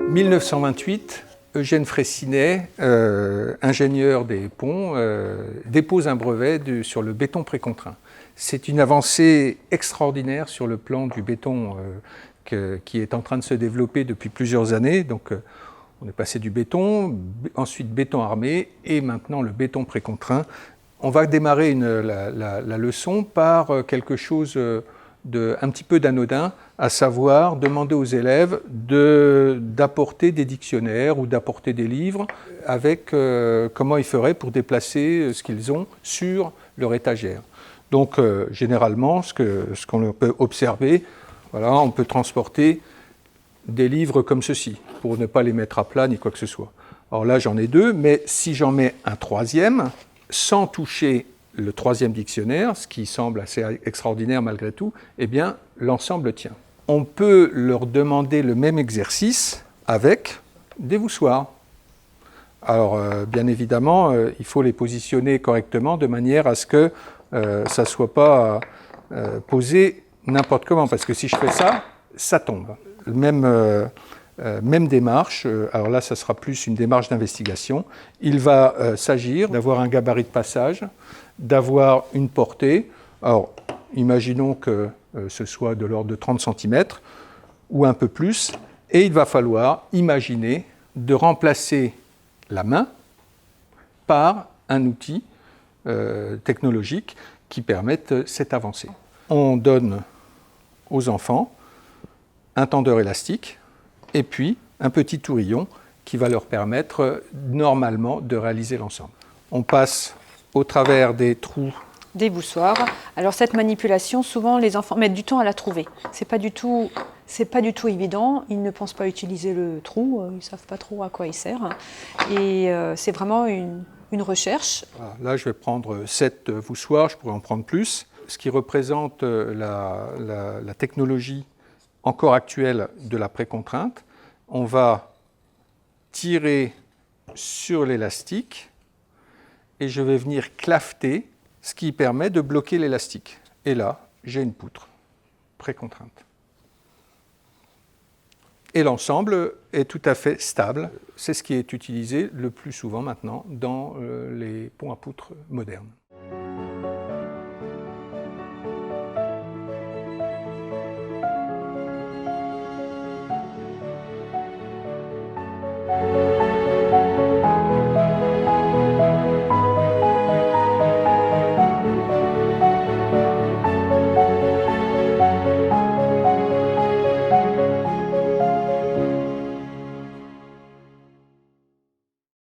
1928, Eugène Fraissinet, ingénieur des ponts, dépose un brevet sur le béton précontraint. C'est une avancée extraordinaire sur le plan du béton qui est en train de se développer depuis plusieurs années. Donc, on est passé du béton, ensuite béton armé et maintenant le béton précontraint. On va démarrer la leçon par quelque chose un petit peu d'anodin, à savoir demander aux élèves d'apporter des dictionnaires ou d'apporter des livres avec comment ils feraient pour déplacer ce qu'ils ont sur leur étagère. Donc généralement, ce qu'on peut observer, voilà, on peut transporter des livres comme ceci, pour ne pas les mettre à plat ni quoi que ce soit. Alors là, j'en ai deux, mais si j'en mets un troisième, sans toucher le troisième dictionnaire, ce qui semble assez extraordinaire malgré tout, eh bien, l'ensemble tient. On peut leur demander le même exercice avec des voussoirs. Alors, bien évidemment, il faut les positionner correctement de manière à ce que ça ne soit pas posé n'importe comment, parce que si je fais ça, ça tombe. Même démarche, alors là, ça sera plus une démarche d'investigation. Il va s'agir d'avoir un gabarit de passage, d'avoir une portée. Alors, imaginons que ce soit de l'ordre de 30 cm ou un peu plus, et il va falloir imaginer de remplacer la main par un outil technologique qui permette cette avancée. On donne aux enfants un tendeur élastique et puis un petit tourillon qui va leur permettre normalement de réaliser l'ensemble. On passe au travers des trous. Des voussoirs. Alors cette manipulation, souvent les enfants mettent du temps à la trouver. C'est pas du tout évident. Ils ne pensent pas utiliser le trou, ils savent pas trop à quoi il sert. Et c'est vraiment une recherche. Voilà, là, je vais prendre 7 voussoirs, je pourrais en prendre plus. Ce qui représente la technologie encore actuelle de la précontrainte. On va tirer sur l'élastique et je vais venir clafeter, ce qui permet de bloquer l'élastique. Et là, j'ai une poutre précontrainte. Et l'ensemble est tout à fait stable. C'est ce qui est utilisé le plus souvent maintenant dans les ponts à poutres modernes.